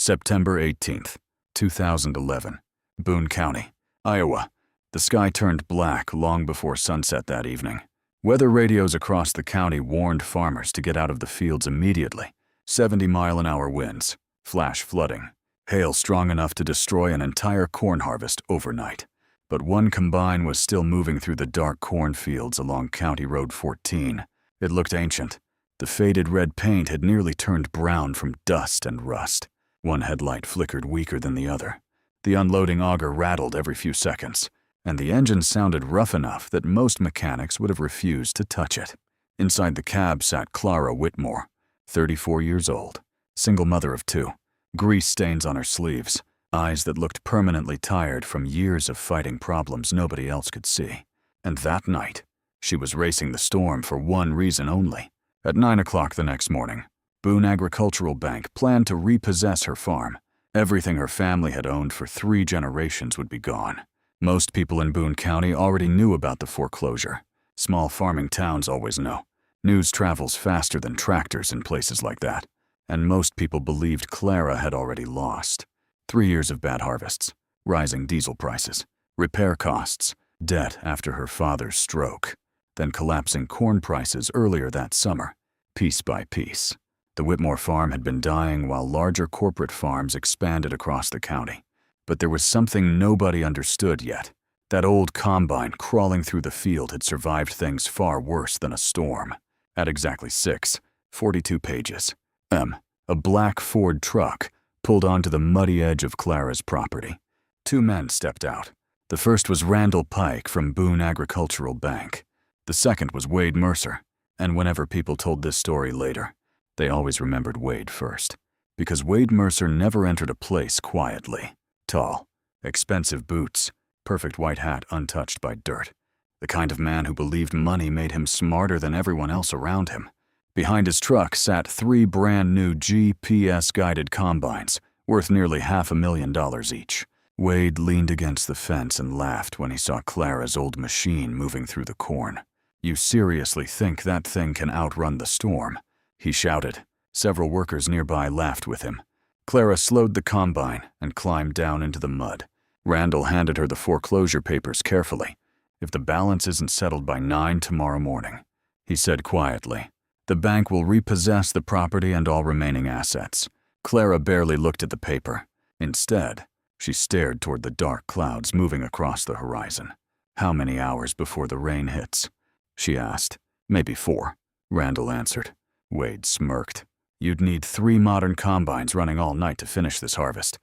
September 18th, 2011, Boone County, Iowa. The sky turned black long before sunset that evening. Weather radios across the county warned farmers to get out of the fields immediately. 70-mile-an-hour winds, flash flooding, hail strong enough to destroy an entire corn harvest overnight. But one combine was still moving through the dark cornfields along County Road 14. It looked ancient. The faded red paint had nearly turned brown from dust and rust. One headlight flickered weaker than the other. The unloading auger rattled every few seconds, and the engine sounded rough enough that most mechanics would have refused to touch it. Inside the cab sat Clara Whitmore, 34 years old, single mother of 2, grease stains on her sleeves, eyes that looked permanently tired from years of fighting problems nobody else could see. And that night, she was racing the storm for one reason only. At 9 o'clock the next morning, Boone Agricultural Bank planned to repossess her farm. Everything her family had owned for 3 generations would be gone. Most people in Boone County already knew about the foreclosure. Small farming towns always know. News travels faster than tractors in places like that. And most people believed Clara had already lost. 3 years of bad harvests, rising diesel prices, repair costs, debt after her father's stroke, then collapsing corn prices earlier that summer, piece by piece. The Whitmore farm had been dying while larger corporate farms expanded across the county. But there was something nobody understood yet. That old combine crawling through the field had survived things far worse than a storm. At exactly 6:42 pages, a black Ford truck pulled onto the muddy edge of Clara's property. 2 men stepped out. The first was Randall Pike from Boone Agricultural Bank. The second was Wade Mercer, and whenever people told this story later, they always remembered Wade first, because Wade Mercer never entered a place quietly. Tall, expensive boots, perfect white hat untouched by dirt. The kind of man who believed money made him smarter than everyone else around him. Behind his truck sat 3 brand-new GPS-guided combines, worth nearly $500,000 each. Wade leaned against the fence and laughed when he saw Clara's old machine moving through the corn. "You seriously think that thing can outrun the storm?" he shouted. Several workers nearby laughed with him. Clara slowed the combine and climbed down into the mud. Randall handed her the foreclosure papers carefully. "If the balance isn't settled by 9 tomorrow morning," he said quietly, "the bank will repossess the property and all remaining assets." Clara barely looked at the paper. Instead, she stared toward the dark clouds moving across the horizon. "How many hours before the rain hits?" she asked. "Maybe 4, Randall answered. Wade smirked. "You'd need 3 modern combines running all night to finish this harvest,"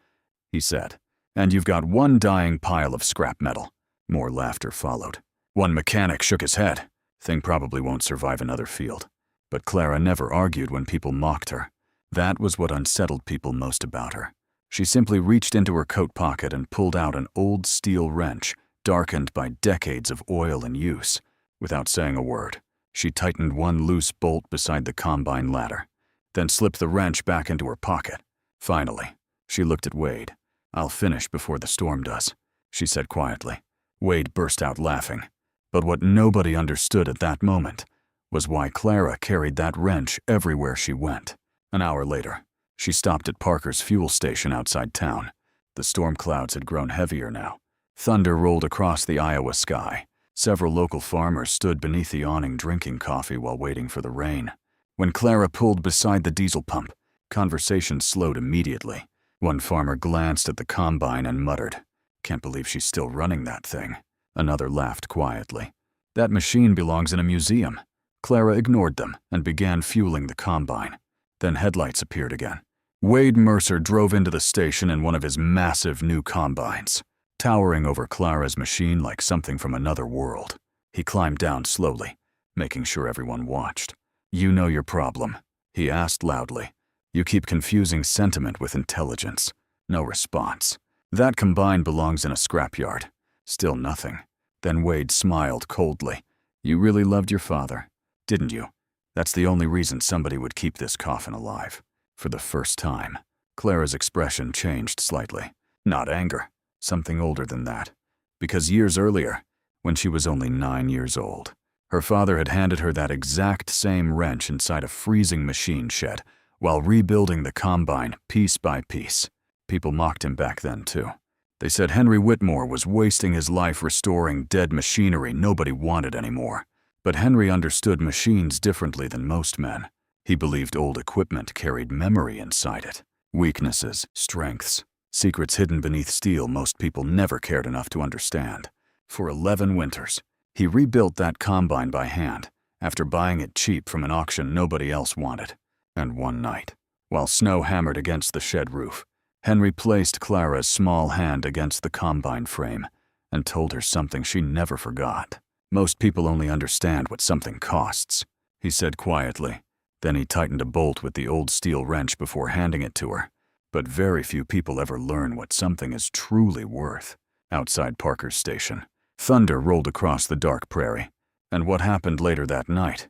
he said. "And you've got 1 dying pile of scrap metal." More laughter followed. One mechanic shook his head. "Thing probably won't survive another field." But Clara never argued when people mocked her. That was what unsettled people most about her. She simply reached into her coat pocket and pulled out an old steel wrench, darkened by decades of oil and use. Without saying a word, she tightened 1 loose bolt beside the combine ladder, then slipped the wrench back into her pocket. Finally, she looked at Wade. "I'll finish before the storm does," she said quietly. Wade burst out laughing. But what nobody understood at that moment was why Clara carried that wrench everywhere she went. An hour later, she stopped at Parker's fuel station outside town. The storm clouds had grown heavier now. Thunder rolled across the Iowa sky. Several local farmers stood beneath the awning drinking coffee while waiting for the rain. When Clara pulled beside the diesel pump, conversation slowed immediately. One farmer glanced at the combine and muttered, "Can't believe she's still running that thing." Another laughed quietly. "That machine belongs in a museum." Clara ignored them and began fueling the combine. Then headlights appeared again. Wade Mercer drove into the station in one of his massive new combines, towering over Clara's machine like something from another world. He climbed down slowly, making sure everyone watched. "You know your problem," he asked loudly. "You keep confusing sentiment with intelligence." No response. "That combine belongs in a scrapyard." Still nothing. Then Wade smiled coldly. "You really loved your father, didn't you? That's the only reason somebody would keep this coffin alive." For the first time, Clara's expression changed slightly. Not anger, something older than that. Because years earlier, when she was only 9 years old, her father had handed her that exact same wrench inside a freezing machine shed while rebuilding the combine piece by piece. People mocked him back then, too. They said Henry Whitmore was wasting his life restoring dead machinery nobody wanted anymore. But Henry understood machines differently than most men. He believed old equipment carried memory inside it. Weaknesses, strengths, secrets hidden beneath steel most people never cared enough to understand. For 11 winters, he rebuilt that combine by hand, after buying it cheap from an auction nobody else wanted. And one night, while snow hammered against the shed roof, Henry placed Clara's small hand against the combine frame and told her something she never forgot. "Most people only understand what something costs," he said quietly. Then he tightened a bolt with the old steel wrench before handing it to her. But very few people ever learn what something is truly worth. Outside Parker's station, thunder rolled across the dark prairie, and what happened later that night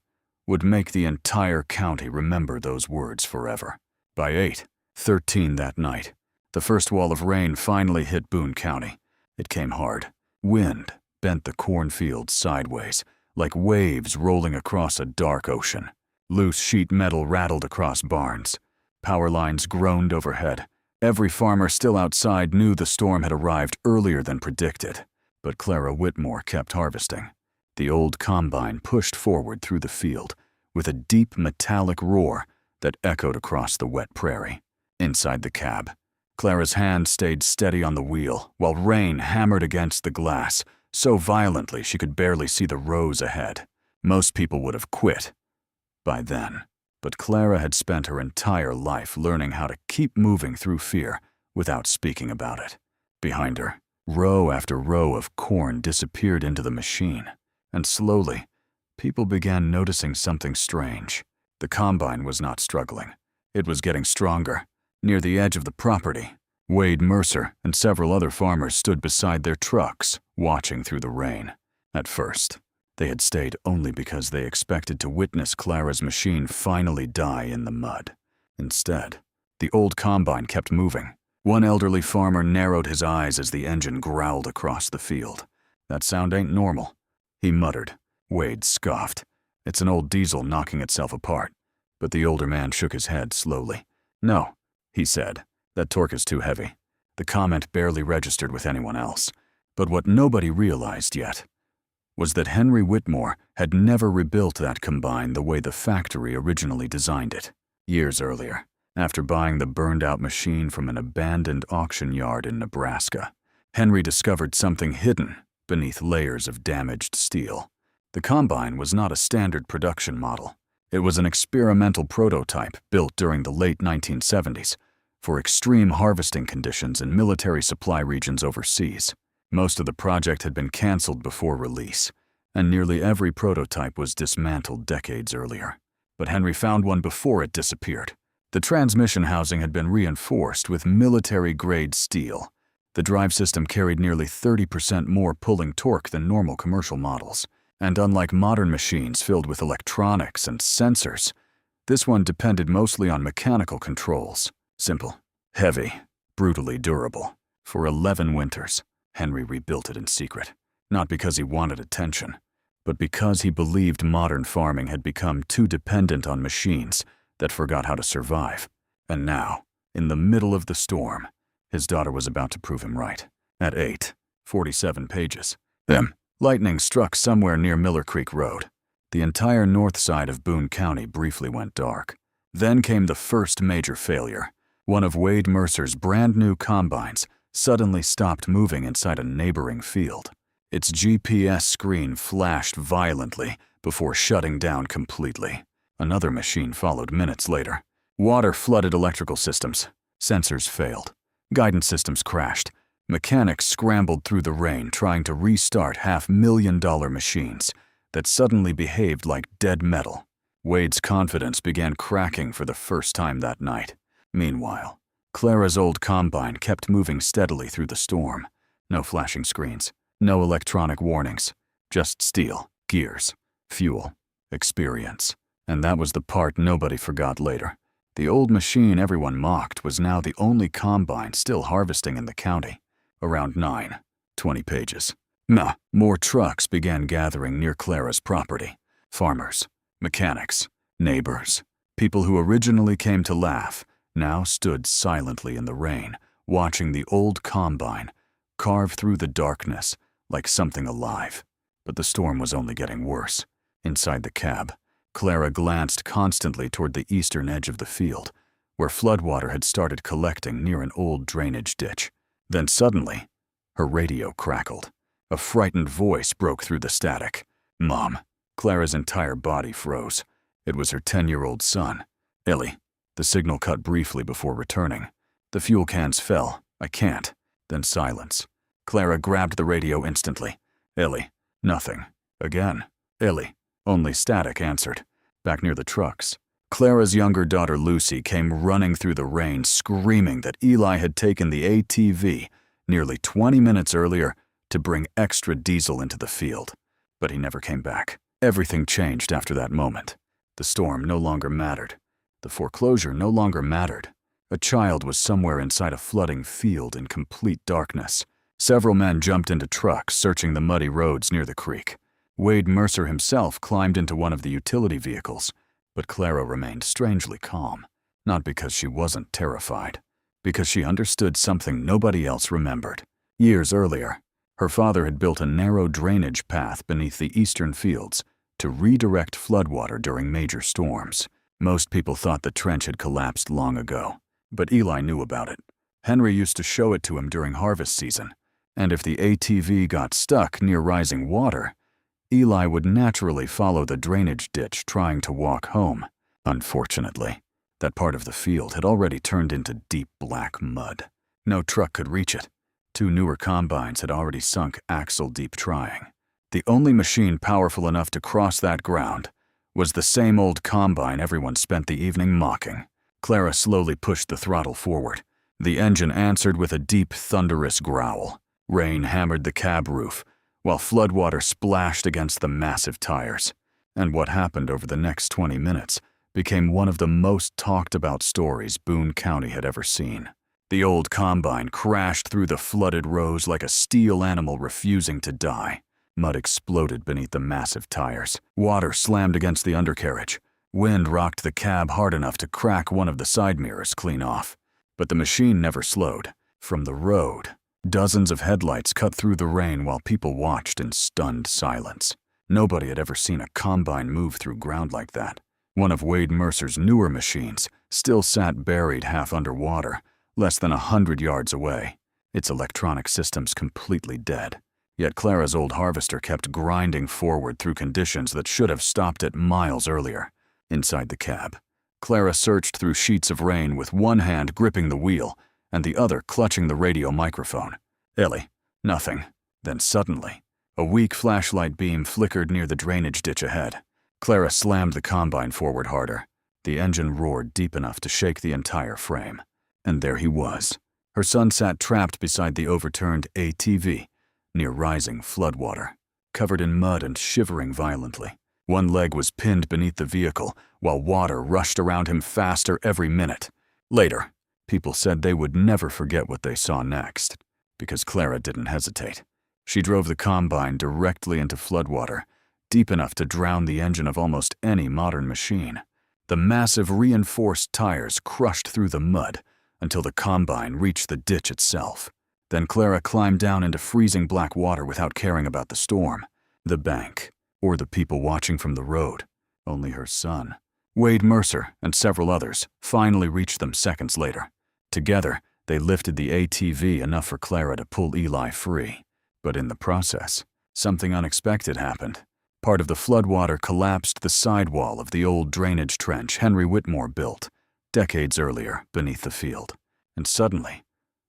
would make the entire county remember those words forever. By 8:13 that night, the first wall of rain finally hit Boone County. It came hard. Wind bent the cornfields sideways, like waves rolling across a dark ocean. Loose sheet metal rattled across barns. Power lines groaned overhead. Every farmer still outside knew the storm had arrived earlier than predicted. But Clara Whitmore kept harvesting. The old combine pushed forward through the field with a deep metallic roar that echoed across the wet prairie. Inside the cab, Clara's hand stayed steady on the wheel while rain hammered against the glass so violently she could barely see the rows ahead. Most people would have quit by then, but Clara had spent her entire life learning how to keep moving through fear without speaking about it. Behind her, row after row of corn disappeared into the machine, and slowly, people began noticing something strange. The combine was not struggling. It was getting stronger. Near the edge of the property, Wade Mercer and several other farmers stood beside their trucks, watching through the rain. At first, they had stayed only because they expected to witness Clara's machine finally die in the mud. Instead, the old combine kept moving. One elderly farmer narrowed his eyes as the engine growled across the field. "That sound ain't normal," he muttered. Wade scoffed. "It's an old diesel knocking itself apart." But the older man shook his head slowly. "No," he said, "that torque is too heavy." The comment barely registered with anyone else. But what nobody realized yet was that Henry Whitmore had never rebuilt that combine the way the factory originally designed it. Years earlier, after buying the burned-out machine from an abandoned auction yard in Nebraska, Henry discovered something hidden beneath layers of damaged steel. The combine was not a standard production model. It was an experimental prototype built during the late 1970s for extreme harvesting conditions in military supply regions overseas. Most of the project had been canceled before release, and nearly every prototype was dismantled decades earlier. But Henry found one before it disappeared. The transmission housing had been reinforced with military-grade steel. The drive system carried nearly 30% more pulling torque than normal commercial models. And unlike modern machines filled with electronics and sensors, this one depended mostly on mechanical controls. Simple, heavy, brutally durable. For 11 winters, Henry rebuilt it in secret, not because he wanted attention, but because he believed modern farming had become too dependent on machines that forgot how to survive. And now, in the middle of the storm, his daughter was about to prove him right. At 8:47 pages, lightning struck somewhere near Miller Creek Road. The entire north side of Boone County briefly went dark. Then came the first major failure. One of Wade Mercer's brand-new combines suddenly stopped moving inside a neighboring field. Its GPS screen flashed violently before shutting down completely. Another machine followed minutes later. Water flooded electrical systems. Sensors failed. Guidance systems crashed. Mechanics scrambled through the rain trying to restart $500,000 machines that suddenly behaved like dead metal. Wade's confidence began cracking for the first time that night. Meanwhile, Clara's old combine kept moving steadily through the storm. No flashing screens, no electronic warnings, just steel, gears, fuel, experience. And that was the part nobody forgot later. The old machine everyone mocked was now the only combine still harvesting in the county. Around 9:20 pages. More trucks began gathering near Clara's property. Farmers, mechanics, neighbors. People who originally came to laugh now stood silently in the rain, watching the old combine carve through the darkness like something alive. But the storm was only getting worse. Inside the cab, Clara glanced constantly toward the eastern edge of the field, where floodwater had started collecting near an old drainage ditch. Then suddenly, her radio crackled. A frightened voice broke through the static. "Mom." Clara's entire body froze. It was her 10-year-old son. "Ellie." The signal cut briefly before returning. "The fuel cans fell. I can't." Then silence. Clara grabbed the radio instantly. "Ellie." Nothing. Again. "Ellie." Only static answered. Back near the trucks, Clara's younger daughter Lucy came running through the rain, screaming that Eli had taken the ATV nearly 20 minutes earlier to bring extra diesel into the field. But he never came back. Everything changed after that moment. The storm no longer mattered. The foreclosure no longer mattered. A child was somewhere inside a flooding field in complete darkness. Several men jumped into trucks, searching the muddy roads near the creek. Wade Mercer himself climbed into one of the utility vehicles, but Clara remained strangely calm, not because she wasn't terrified, because she understood something nobody else remembered. Years earlier, her father had built a narrow drainage path beneath the eastern fields to redirect floodwater during major storms. Most people thought the trench had collapsed long ago, but Eli knew about it. Henry used to show it to him during harvest season, and if the ATV got stuck near rising water, Eli would naturally follow the drainage ditch trying to walk home. Unfortunately, that part of the field had already turned into deep black mud. No truck could reach it. 2 newer combines had already sunk axle-deep trying. The only machine powerful enough to cross that ground was the same old combine everyone spent the evening mocking. Clara slowly pushed the throttle forward. The engine answered with a deep, thunderous growl. Rain hammered the cab roof, while floodwater splashed against the massive tires. And what happened over the next 20 minutes became one of the most talked about stories Boone County had ever seen. The old combine crashed through the flooded rows like a steel animal refusing to die. Mud exploded beneath the massive tires. Water slammed against the undercarriage. Wind rocked the cab hard enough to crack one of the side mirrors clean off. But the machine never slowed. From the road, dozens of headlights cut through the rain while people watched in stunned silence. Nobody had ever seen a combine move through ground like that. One of Wade Mercer's newer machines still sat buried half underwater, less than 100 yards away, its electronic systems completely dead. Yet Clara's old harvester kept grinding forward through conditions that should have stopped it miles earlier. Inside the cab, Clara searched through sheets of rain with one hand gripping the wheel and the other clutching the radio microphone. "Ellie." Nothing. Then suddenly, a weak flashlight beam flickered near the drainage ditch ahead. Clara slammed the combine forward harder. The engine roared deep enough to shake the entire frame. And there he was. Her son sat trapped beside the overturned ATV, near rising floodwater, covered in mud and shivering violently. One leg was pinned beneath the vehicle, while water rushed around him faster every minute. Later, people said they would never forget what they saw next, because Clara didn't hesitate. She drove the combine directly into floodwater, deep enough to drown the engine of almost any modern machine. The massive reinforced tires crushed through the mud until the combine reached the ditch itself. Then Clara climbed down into freezing black water without caring about the storm, the bank, or the people watching from the road. Only her son, Wade Mercer, and several others finally reached them seconds later. Together, they lifted the ATV enough for Clara to pull Eli free. But in the process, something unexpected happened. Part of the floodwater collapsed the sidewall of the old drainage trench Henry Whitmore built decades earlier beneath the field. And suddenly,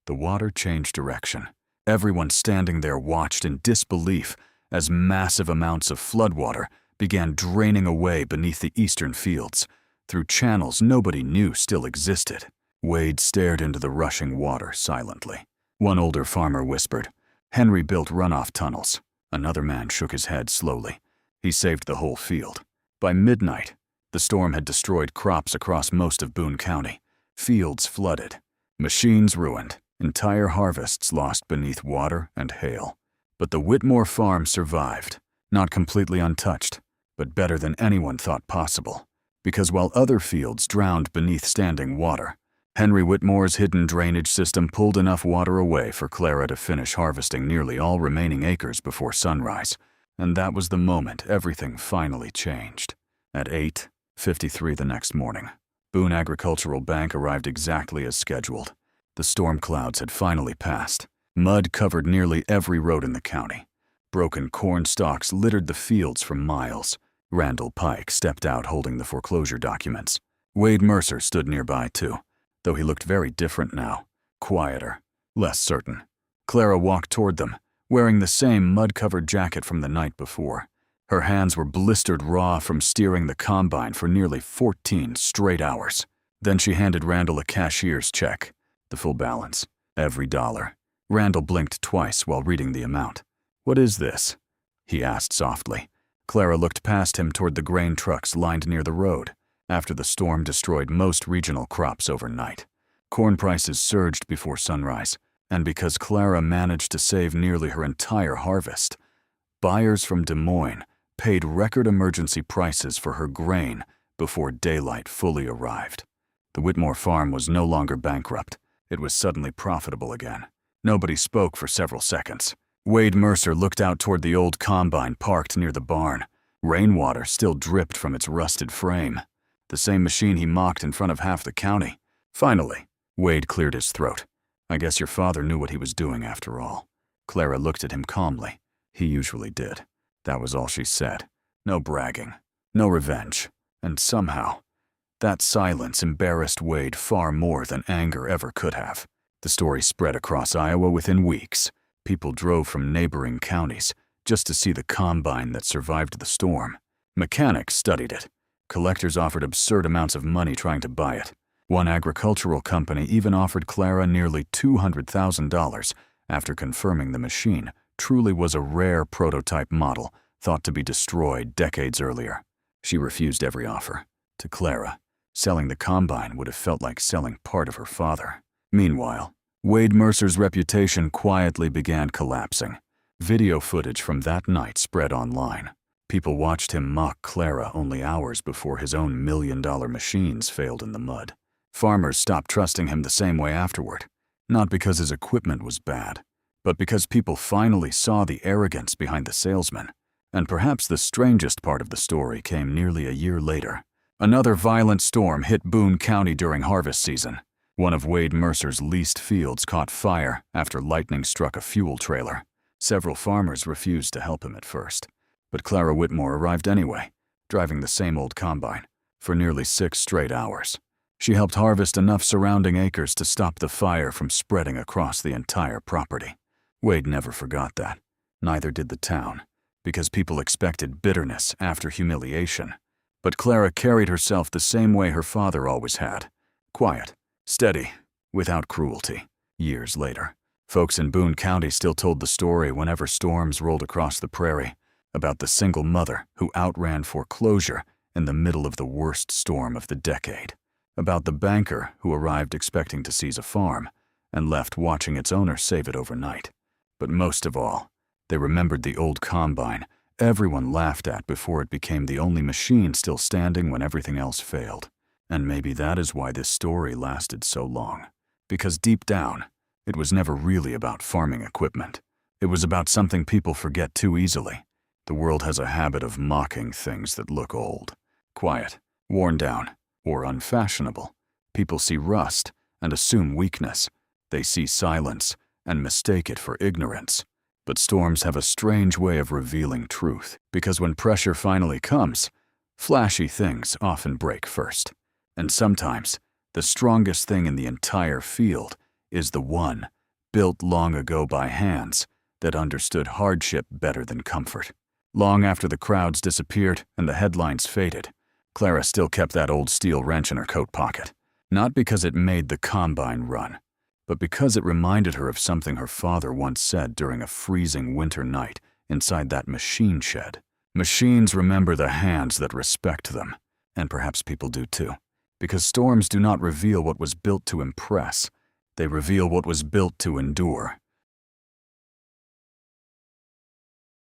the water changed direction. Everyone standing there watched in disbelief as massive amounts of floodwater began draining away beneath the eastern fields, through channels nobody knew still existed. Wade stared into the rushing water silently. One older farmer whispered, "Henry built runoff tunnels." Another man shook his head slowly. He saved the whole field. By midnight, the storm had destroyed crops across most of Boone County. Fields flooded, machines ruined, entire harvests lost beneath water and hail. But the Whitmore farm survived, not completely untouched, but better than anyone thought possible. Because while other fields drowned beneath standing water, Henry Whitmore's hidden drainage system pulled enough water away for Clara to finish harvesting nearly all remaining acres before sunrise. And that was the moment everything finally changed. At 8:53 the next morning, Boone Agricultural Bank arrived exactly as scheduled. The storm clouds had finally passed. Mud covered nearly every road in the county. Broken corn stalks littered the fields for miles. Randall Pike stepped out holding the foreclosure documents. Wade Mercer stood nearby too, though he looked very different now, quieter, less certain. Clara walked toward them, wearing the same mud-covered jacket from the night before. Her hands were blistered raw from steering the combine for nearly 14 straight hours. Then she handed Randall a cashier's check, the full balance, every dollar. Randall blinked twice while reading the amount. "What is this?" he asked softly. Clara looked past him toward the grain trucks lined near the road, after the storm destroyed most regional crops overnight. Corn prices surged before sunrise, and because Clara managed to save nearly her entire harvest, buyers from Des Moines paid record emergency prices for her grain before daylight fully arrived. The Whitmore farm was no longer bankrupt. It was suddenly profitable again. Nobody spoke for several seconds. Wade Mercer looked out toward the old combine parked near the barn. Rainwater still dripped from its rusted frame. The same machine he mocked in front of half the county. Finally, Wade cleared his throat. "I guess your father knew what he was doing after all." Clara looked at him calmly. He usually did. That was all she said. No bragging, no revenge. And somehow, that silence embarrassed Wade far more than anger ever could have. The story spread across Iowa within weeks. People drove from neighboring counties just to see the combine that survived the storm. Mechanics studied it. Collectors offered absurd amounts of money trying to buy it. One agricultural company even offered Clara nearly $200,000 after confirming the machine truly was a rare prototype model thought to be destroyed decades earlier. She refused every offer. To Clara, selling the combine would have felt like selling part of her father. Meanwhile, Wade Mercer's reputation quietly began collapsing. Video footage from that night spread online. People watched him mock Clara only hours before his own million-dollar machines failed in the mud. Farmers stopped trusting him the same way afterward, not because his equipment was bad, but because people finally saw the arrogance behind the salesman. And perhaps the strangest part of the story came nearly a year later. Another violent storm hit Boone County during harvest season. One of Wade Mercer's leased fields caught fire after lightning struck a fuel trailer. Several farmers refused to help him at first, but Clara Whitmore arrived anyway, driving the same old combine, for nearly 6 straight hours. She helped harvest enough surrounding acres to stop the fire from spreading across the entire property. Wade never forgot that. Neither did the town, because people expected bitterness after humiliation. But Clara carried herself the same way her father always had. Quiet, steady, without cruelty. Years later, folks in Boone County still told the story whenever storms rolled across the prairie, about the single mother who outran foreclosure in the middle of the worst storm of the decade. About the banker who arrived expecting to seize a farm and left watching its owner save it overnight. But most of all, they remembered the old combine everyone laughed at before it became the only machine still standing when everything else failed. And maybe that is why this story lasted so long. Because deep down, it was never really about farming equipment. It was about something people forget too easily. The world has a habit of mocking things that look old, quiet, worn down, or unfashionable. People see rust and assume weakness. They see silence and mistake it for ignorance. But storms have a strange way of revealing truth, because when pressure finally comes, flashy things often break first. And sometimes, the strongest thing in the entire field is the one, built long ago by hands, that understood hardship better than comfort. Long after the crowds disappeared and the headlines faded, Clara still kept that old steel wrench in her coat pocket. Not because it made the combine run, but because it reminded her of something her father once said during a freezing winter night inside that machine shed. Machines remember the hands that respect them, and perhaps people do too, because storms do not reveal what was built to impress. They reveal what was built to endure.